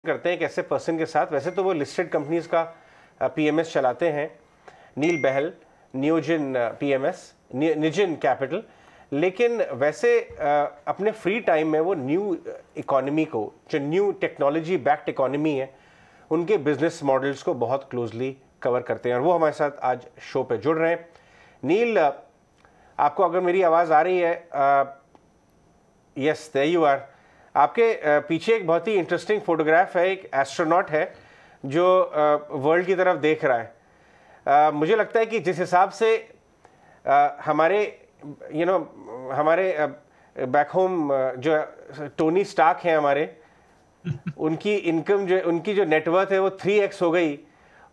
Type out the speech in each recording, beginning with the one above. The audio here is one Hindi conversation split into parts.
करते हैं एक ऐसे पर्सन के साथ। वैसे तो वो लिस्टेड कंपनीज का पीएमएस चलाते हैं, नील बहल, नियोजिन पीएमएस, निजिन कैपिटल, लेकिन वैसे अपने फ्री टाइम में वो न्यू इकोनॉमी को, जो न्यू टेक्नोलॉजी बैक्ड इकोनॉमी है, उनके बिजनेस मॉडल्स को बहुत क्लोजली कवर करते हैं और वो हमारे साथ आज शो पे जुड़ रहे हैं। नील, आपको अगर मेरी आवाज़ आ रही है, यस देयर यू आर। आपके पीछे एक बहुत ही इंटरेस्टिंग फोटोग्राफ है, एक एस्ट्रोनॉट है जो वर्ल्ड की तरफ देख रहा है। मुझे लगता है कि जिस हिसाब से हमारे हमारे बैक होम जो टोनी स्टार्क हैं हमारे, उनकी इनकम उनकी जो नेटवर्थ है वो 3x हो गई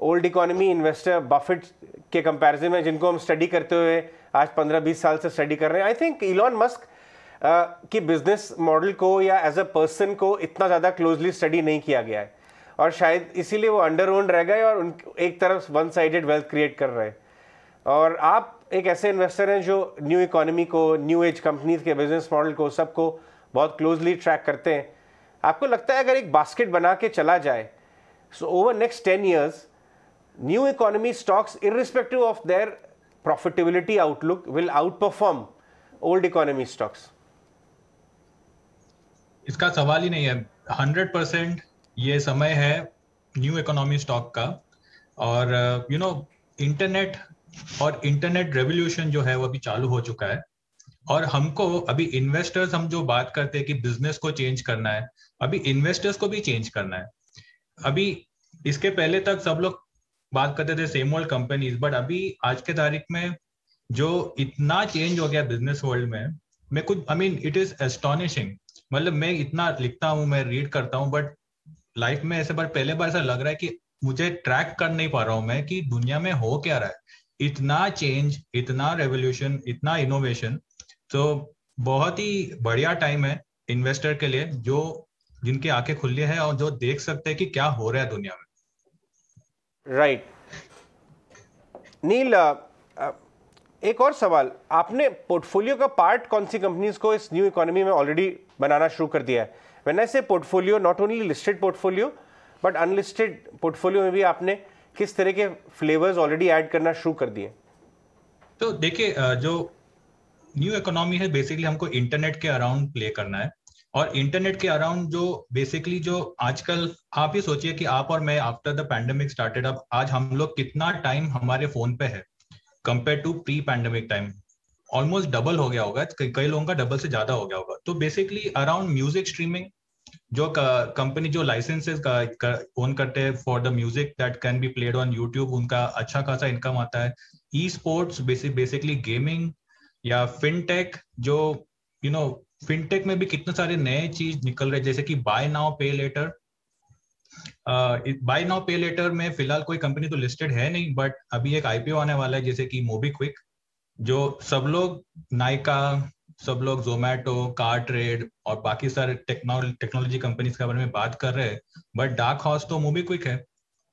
ओल्ड इकोनॉमी इन्वेस्टर बफेट के कंपैरिजन में, जिनको हम स्टडी करते हुए आज 15-20 साल से स्टडी कर रहे हैं। आई थिंक इलॉन मस्क कि बिजनेस मॉडल को या एज अ पर्सन को इतना ज़्यादा क्लोजली स्टडी नहीं किया गया है और शायद इसीलिए वो अंडर ओन्ड रह गए और एक तरफ वन साइडेड वेल्थ क्रिएट कर रहे हैं। और आप एक ऐसे इन्वेस्टर हैं जो न्यू इकोनॉमी को, न्यू एज कंपनीज के बिजनेस मॉडल को, सबको बहुत क्लोजली ट्रैक करते हैं। आपको लगता है अगर एक बास्केट बना के चला जाए, so over next 10 years new economy stocks irrespective of their profitability outlook will out perform old economy stocks? इसका सवाल ही नहीं है। 100% ये समय है न्यू इकोनॉमी स्टॉक का। और इंटरनेट और इंटरनेट रेवोल्यूशन जो है वो अभी चालू हो चुका है और हमको अभी इन्वेस्टर्स, हम जो बात करते हैं कि बिजनेस को चेंज करना है, अभी इन्वेस्टर्स को भी चेंज करना है। अभी इसके पहले तक सब लोग बात करते थे सेम ओल्ड कंपनीज, बट अभी आज के तारीख में जो इतना चेंज हो गया बिजनेस वर्ल्ड में, मैं कुछ इट इज एस्टॉनिशिंग। मतलब मैं इतना लिखता हूँ, मैं रीड करता हूँ, बट लाइफ में ऐसे पहले बार ऐसा लग रहा है कि मुझे ट्रैक कर नहीं पा रहा हूँ मैं कि दुनिया में हो क्या रहा है। इतना चेंज, इतना रेवोल्यूशन, इतना इनोवेशन। तो बहुत ही बढ़िया टाइम है इन्वेस्टर के लिए, जो जिनकी आंखें खुली है और जो देख सकते हैं कि क्या हो रहा है दुनिया में। राइट। नील, एक और सवाल, आपने पोर्टफोलियो का पार्ट कौन सी कंपनीज को इस न्यू इकोनॉमी में ऑलरेडी बनाना शुरू कर दिया है? व्हेन आई से portfolio, not only listed portfolio but unlisted portfolio में भी आपने किस तरह के फ्लेवर्स ऑलरेडी ऐड करना शुरू कर दिए? तो देखिए, जो न्यू इकोनॉमी है बेसिकली हमको इंटरनेट के अराउंड प्ले करना है। और इंटरनेट के अराउंड जो बेसिकली जो आजकल आप ही सोचिए कि आप और मैं आफ्टर द पैंडेमिक स्टार्टेड, अब आज हम लोग कितना टाइम हमारे फोन पे है compare to pre pandemic time. Almost double हो गया होगा, कई लोगों का डबल से ज्यादा हो गया होगा। तो बेसिकली अराउंड म्यूजिक स्ट्रीमिंग, जो कंपनी जो लाइसेंसेस का ओन करते हैं for the music that can be played on YouTube, उनका अच्छा खासा इनकम आता है। ई स्पोर्ट्स, बेसिकली गेमिंग, या फिनटेक, जो फिनटेक में भी कितने सारे नए चीज निकल रहे, जैसे कि bye now pay letter. Bye now pay letter में फिलहाल कोई कंपनी तो लिस्टेड है नहीं, बट अभी एक आईपीओ आने वाला है, जैसे कि मोबीक्विक, जो सब लोग नाइका, सब लोग जोमैटो, कार ट्रेड और बाकी सारे टेक्नोलॉजी कंपनीज के बारे में बात कर रहे हैं, बट डार्क हॉर्स तो मोबीक्विक है।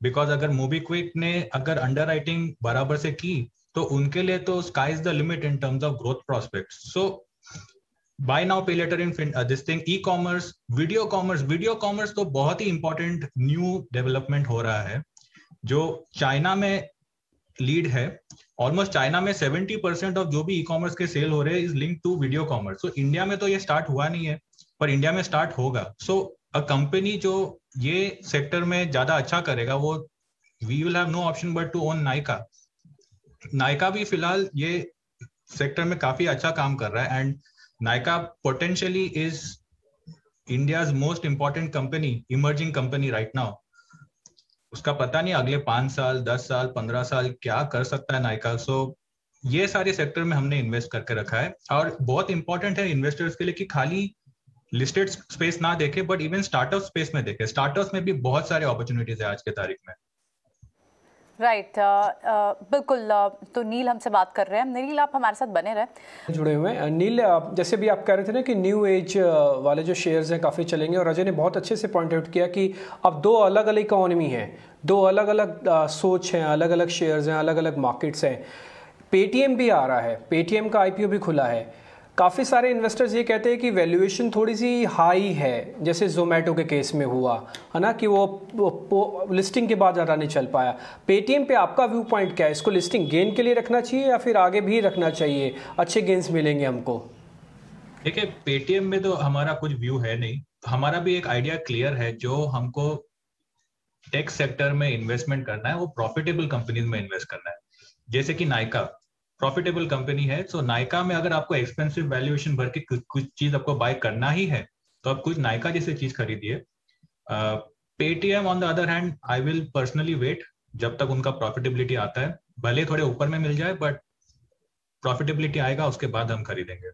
बिकॉज अगर मोबीक्विक ने अगर अंडर राइटिंग बराबर से की तो उनके लिए तो sky is the limit in terms of growth prospects. So by now pay later in this thing, e commerce, video commerce तो बहुत ही इंपॉर्टेंट न्यू डेवलपमेंट हो रहा है, जो चाइना में लीड है। ऑलमोस्ट चाइना में 70% ऑफ जो भी ई कॉमर्स के सेल हो रहे हैं is link to video commerce. So India में तो ये स्टार्ट हुआ नहीं है, पर इंडिया में स्टार्ट होगा। सो अ कंपनी जो ये सेक्टर में ज्यादा अच्छा करेगा, वो we will have no option but to own Nykaa. Nykaa भी फिलहाल ये सेक्टर में काफी अच्छा काम कर रहा है, and Nykaa potentially is India's most important company, emerging company right now. उसका पता नहीं अगले 5 साल, 10 साल, 15 साल क्या कर सकता है नाइका। सो ये सारे सेक्टर में हमने इन्वेस्ट करके रखा है। और बहुत इंपॉर्टेंट है इन्वेस्टर्स के लिए कि खाली लिस्टेड स्पेस ना देखे, बट इवन स्टार्टअप स्पेस में देखे। स्टार्टअप्स में भी बहुत सारे अपॉर्चुनिटीज है आज के तारीख में। राइट, बिल्कुल। तो नील हमसे बात कर रहे हैं। नील, आप हमारे साथ बने रहे, जुड़े हुए हैं। नील, जैसे भी आप कह रहे थे ना कि न्यू एज वाले जो शेयर्स हैं काफ़ी चलेंगे, और अजय ने बहुत अच्छे से पॉइंट आउट किया कि अब दो अलग अलग इकोनॉमी हैं, दो अलग अलग सोच हैं, अलग अलग शेयर्स हैं, अलग अलग मार्केट्स हैं। पेटीएम भी आ रहा है, पेटीएम का आईपीओ भी खुला है। काफ़ी सारे इन्वेस्टर्स ये कहते हैं कि वैल्यूएशन थोड़ी सी हाई है, जैसे जोमेटो के केस में हुआ है ना, कि वो लिस्टिंग के बाद ज़्यादा नहीं चल पाया। पेटीएम पे आपका व्यू पॉइंट क्या है? इसको लिस्टिंग गेन के लिए रखना चाहिए या फिर आगे भी रखना चाहिए, अच्छे गेन्स मिलेंगे हमको? देखिए, पेटीएम में तो हमारा कुछ व्यू है नहीं, हमारा भी एक आइडिया क्लियर है। जो हमको टेक सेक्टर में इन्वेस्टमेंट करना है वो प्रॉफिटेबल कंपनीज में इन्वेस्ट करना है। जैसे कि नायका प्रॉफिटेबल कंपनी है, सो नायका में अगर आपको एक्सपेंसिव वैल्यूएशन भर के कुछ चीज आपको बाय करना ही है तो आप कुछ नायका जैसे चीज खरीदिए। Paytm on the other hand, I will personally wait जब तक उनका प्रॉफिटेबिलिटी आता है, भले थोड़े ऊपर में मिल जाए बट प्रॉफिटेबिलिटी आएगा उसके बाद हम खरीदेंगे।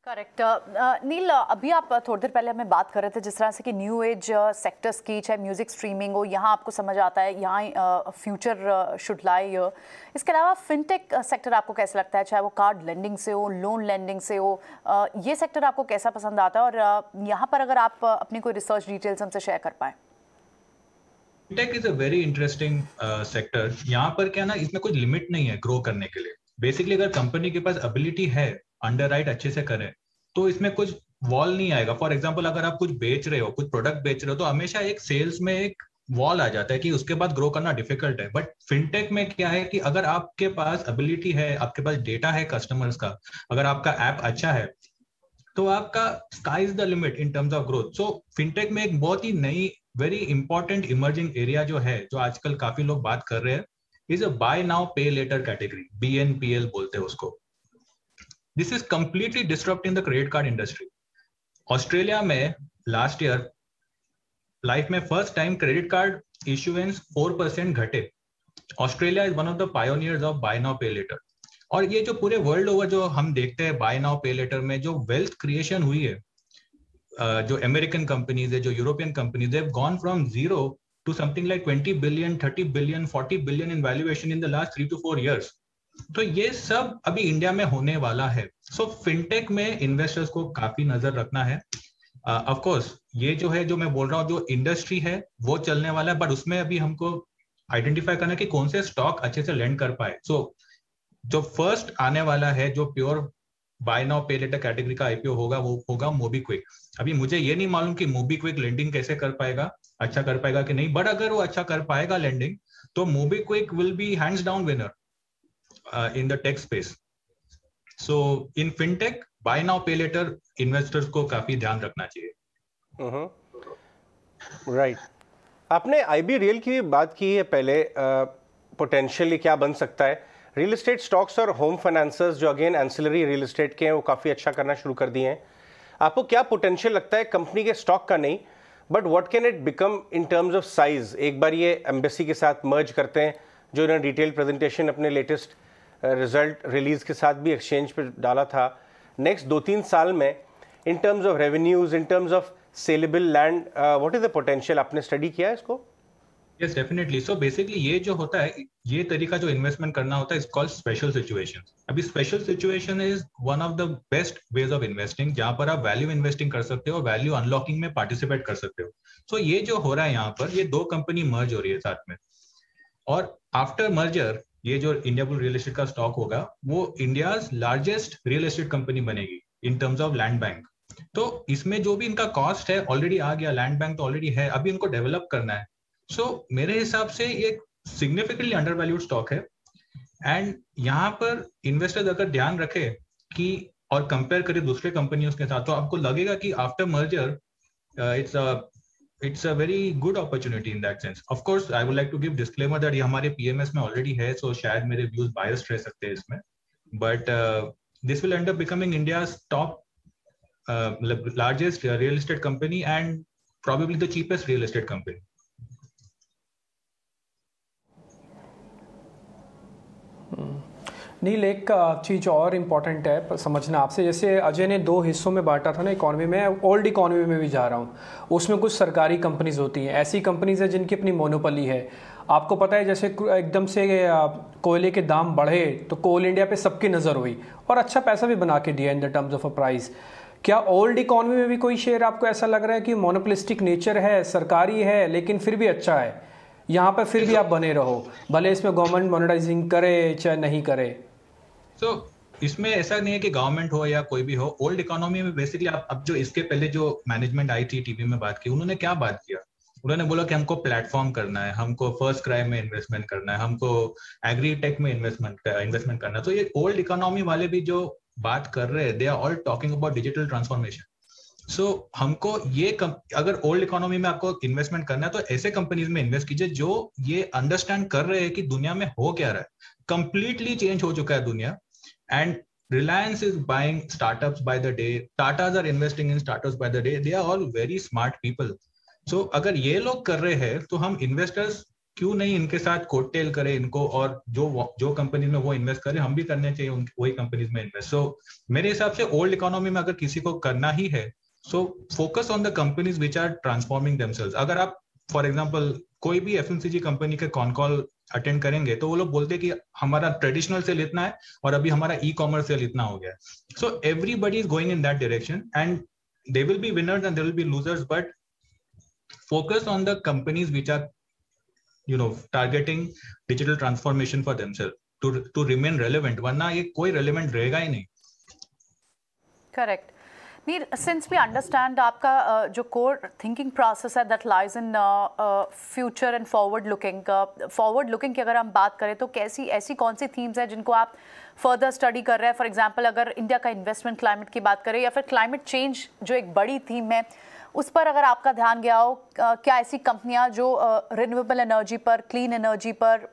करेक्ट। नील, अभी आप थोड़ी देर पहले हमें बात कर रहे थे जिस तरह से कि न्यू एज सेक्टर्स की, चाहे म्यूजिक स्ट्रीमिंग हो, यहाँ आपको समझ आता है यहाँ फ्यूचर शुड लाई। इसके अलावा फिनटेक सेक्टर आपको कैसा लगता है, चाहे वो कार्ड लेंडिंग से हो, लोन लेंडिंग से हो, ये सेक्टर आपको कैसा पसंद आता है? और यहाँ पर अगर आप अपनी कोई रिसर्च डिटेल्स हमसे शेयर कर पाए। Fintech is a very interesting sector. यहाँ पर क्या ना, इसमें कोई लिमिट नहीं है ग्रो करने के लिए। बेसिकली अगर कंपनी के पास एबिलिटी है, अंडरराइट अच्छे से करें, तो इसमें कुछ वॉल नहीं आएगा। फॉर एग्जांपल अगर आप कुछ बेच रहे हो, कुछ प्रोडक्ट बेच रहे हो, तो हमेशा एक सेल्स में एक वॉल आ जाता है कि उसके बाद ग्रो करना डिफिकल्ट है। बट फिनटेक में क्या है कि अगर आपके पास एबिलिटी है, आपके पास डेटा है कस्टमर्स का, अगर आपका ऐप अच्छा है, तो आपका sky is the limit in terms of growth. So fintech में एक बहुत ही नई वेरी इंपॉर्टेंट इमर्जिंग एरिया जो है, जो आजकल काफी लोग बात कर रहे हैं, is a bye now pay letter category, BNPL बोलते हैं उसको। This is completely disrupting the credit card industry. Australia में लास्ट ईयर लाइफ में first time credit card issuance 4% घटे। Australia is one of the pioneers of buy now pay later. और ये जो पूरे वर्ल्ड ओवर जो हम देखते हैं बाय नाउ पे लेटर में जो वेल्थ क्रिएशन हुई है, जो अमेरिकन कंपनीज है, जो European companies, they have gone from zero to something like 20 billion, 30 billion, 40 billion in valuation in the last 3 to 4 years। तो ये सब अभी इंडिया में होने वाला है। सो फिनटेक में इन्वेस्टर्स को काफी नजर रखना है। ऑफ कोर्स ये जो है, जो मैं बोल रहा हूँ, जो इंडस्ट्री है वो चलने वाला है, बट उसमें अभी हमको आइडेंटिफाई करना है कि कौन से स्टॉक अच्छे से लेंड कर पाए। सो जो फर्स्ट आने वाला है, जो pure bye now pay letter category का IPO होगा, वो होगा मोबीक्विक। अभी मुझे ये नहीं मालूम कि मोबीक्विक लेंडिंग कैसे कर पाएगा, अच्छा कर पाएगा कि नहीं, बट अगर वो अच्छा कर पाएगा लेंडिंग, तो MobiKwik will be hands down winner in the tech space. So in fintech, buy now pay later investors को काफी ध्यान रखना चाहिए। राइट। आपने IB रियल की बात की है पहले, पोटेंशियली क्या बन सकता है। रियल एस्टेट स्टॉक्स और होम फाइनेंसर्स जो अगेन एंसिलरी रियल एस्टेट के हैं, वो काफ़ी अच्छा करना शुरू कर दिए हैं। आपको क्या पोटेंशियल लगता है कंपनी के स्टॉक का नहीं, but what can it become in terms of size? एक बार ये एम्बेसी के साथ मर्ज करते हैं, जो इन्होंने डिटेल प्रेजेंटेशन अपने लेटेस्ट रिजल्ट रिलीज के साथ भी एक्सचेंज पे डाला था। नेक्स्ट 2-3 साल में इन terms of revenues, in terms of saleable land, what is the potential? आपने स्टडी किया है इसको? Yes, definitely. सो बेसिकली ये जो होता है, ये तरीका जो इन्वेस्टमेंट करना होता है, इज कॉल्ड स्पेशल सिचुएशंस। अभी special situation is one of the best ways of investing, जहां पर आप वैल्यू इन्वेस्टिंग कर सकते हो, वैल्यू अनलॉकिंग में पार्टिसिपेट कर सकते हो। सो ये जो हो रहा है यहाँ पर, ये 2 कंपनी मर्ज हो रही है साथ में, और आफ्टर मर्जर ये जो इंडियाबुल रियल एस्टेट का स्टॉक होगा, वो India's largest real estate company बनेगी in terms of land bank. तो इसमें जो भी इनका कॉस्ट है ऑलरेडी आ गया, लैंड बैंक तो ऑलरेडी है, अभी इनको डेवलप करना है। सो मेरे हिसाब से ये सिग्निफिकेंटली अंडरवैल्यूड स्टॉक है। एंड यहाँ पर इन्वेस्टर्स अगर ध्यान रखे कि और कंपेयर करे दूसरे कंपनियों के साथ, तो आपको लगेगा कि after merger it's a very good opportunity in that sense. Of course, I would like to give disclaimer that ये हमारे PMS में already है, so शायद मेरे views biased रह सकते हैं इसमें, but this will end up becoming India's top largest real estate company and probably the cheapest real estate company. नील, एक चीज़ और इम्पॉर्टेंट है समझना आपसे। जैसे अजय ने 2 हिस्सों में बांटा था ना इकॉनमी में, ओल्ड इकॉनमी में भी जा रहा हूँ। उसमें कुछ सरकारी कंपनीज होती हैं, ऐसी कंपनीज है जिनकी अपनी मोनोपोली है। आपको पता है, जैसे एकदम से कोयले के दाम बढ़े तो कोल इंडिया पे सबकी नज़र हुई और अच्छा पैसा भी बना के दिया in the terms of a price. क्या ओल्ड इकॉनमी में भी कोई शेयर आपको ऐसा लग रहा है कि मोनोपोलिस्टिक नेचर है, सरकारी है, लेकिन फिर भी अच्छा है, यहाँ पर फिर भी आप बने रहो, भले इसमें गवर्नमेंट मोनेटाइजिंग करे चाहे नहीं करे? तो इसमें ऐसा नहीं है कि गवर्नमेंट हो या कोई भी हो, ओल्ड इकोनॉमी में बेसिकली आप अब जो इसके पहले जो मैनेजमेंट आई थी टीवी में बात की, उन्होंने क्या बात किया, उन्होंने बोला कि हमको प्लेटफॉर्म करना है, हमको फर्स्ट क्राई में इन्वेस्टमेंट करना है, हमको एग्री टेक में इन्वेस्टमेंट करना है। तो ये ओल्ड इकोनॉमी वाले भी जो बात कर रहे हैं, they are all talking about digital transformation. So हमको ये अगर ओल्ड इकोनॉमी में आपको इन्वेस्टमेंट करना है तो ऐसे कंपनीज में इन्वेस्ट कीजिए जो ये अंडरस्टैंड कर रहे हैं कि दुनिया में हो क्या रहा है। कंप्लीटली चेंज हो चुका है दुनिया, and Reliance is buying startups by the day. Tatas are investing in startups by the day. They are all very smart people. So अगर ये लोग कर रहे हैं तो हम इन्वेस्टर्स क्यों नहीं इनके साथ कोटेल करें इनको, और जो कंपनीज में वो इन्वेस्ट करें, हम भी करने चाहिए वही कंपनीज में इन्वेस्ट। सो मेरे हिसाब से ओल्ड इकोनॉमी में अगर किसी को करना ही है, so focus on the companies which are transforming themselves. अगर आप फॉर एग्जाम्पल कोई भी एफएमसीजी कंपनी के कॉन कॉल अटेंड करेंगे तो वो लोग बोलते हैं कि हमारा ट्रेडिशनल सेल इतना है और अभी हमारा ई कॉमर्स सेल इतना हो गया है। So everybody is going in that direction and they will be winners and they will be losers, but focus on the companies which are targeting digital transformation for themself to remain relevant, वरना ये कोई रेलेवेंट रहेगा ही नहीं। Correct. Neil, since we understand आपका जो core thinking process है that lies in future and forward looking की अगर हम बात करें तो ऐसी कौन सी themes हैं जिनको आप further study कर रहे हैं? For example, अगर इंडिया का investment climate की बात करें या फिर climate change जो एक बड़ी theme है, उस पर अगर आपका ध्यान गया हो, क्या ऐसी कंपनियां जो रिन्यूएबल एनर्जी पर, क्लीन एनर्जी पर,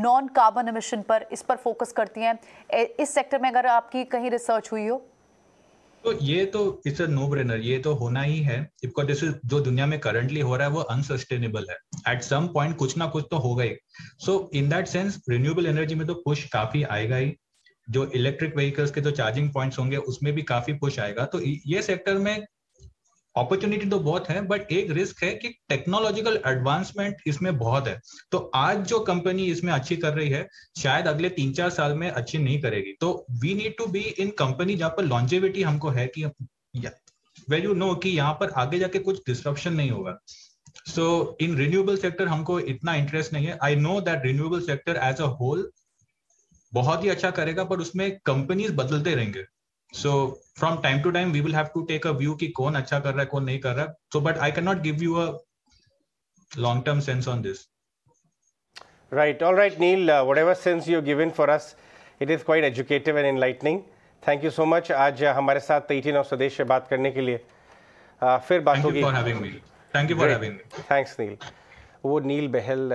नॉन कार्बन एमिशन पर, इस पर फोकस करती हैं, इस सेक्टर में अगर आपकी कहीं रिसर्च हुई हो? तो ये तो इट्स अ नो ब्रेनर, ये तो होना ही है, बिकॉज दिस इज जो दुनिया में करंटली हो रहा है वो अनसस्टेनेबल है। एट सम पॉइंट कुछ ना कुछ तो होगा ही। So in that sense renewable energy में तो पुश काफी आएगा ही, जो इलेक्ट्रिक व्हीकल्स के जो चार्जिंग पॉइंट्स होंगे उसमें भी काफी पुश आएगा। तो ये सेक्टर में अपॉर्चुनिटी तो बहुत है, बट एक रिस्क है कि टेक्नोलॉजिकल एडवांसमेंट इसमें बहुत है। तो आज जो कंपनी इसमें अच्छी कर रही है शायद अगले 3-4 साल में अच्छी नहीं करेगी। तो we need to be in company जहां पर लॉन्जेविटी हमको है कि वेल यू नो कि यहाँ पर आगे जाके कुछ डिस्ट्रप्शन नहीं होगा। सो इन रिन्यूएबल सेक्टर हमको इतना इंटरेस्ट नहीं है। I know that renewable sector as a whole बहुत ही अच्छा करेगा, पर उसमें कंपनीज बदलते रहेंगे। So from time to time we will have to take a view कि कौन अच्छा कर रहा है कौन नहीं कर रहा है। So but I cannot give you a long term sense on this. Right, all right Neil, whatever sense you've given for us, it is quite educative and enlightening. Thank you so much आज हमारे साथ 18 और स्वदेश से बात करने के लिए। फिर बात होगी। Thank you for having me. Thank you for having me. Thanks Neil. वो नील बहल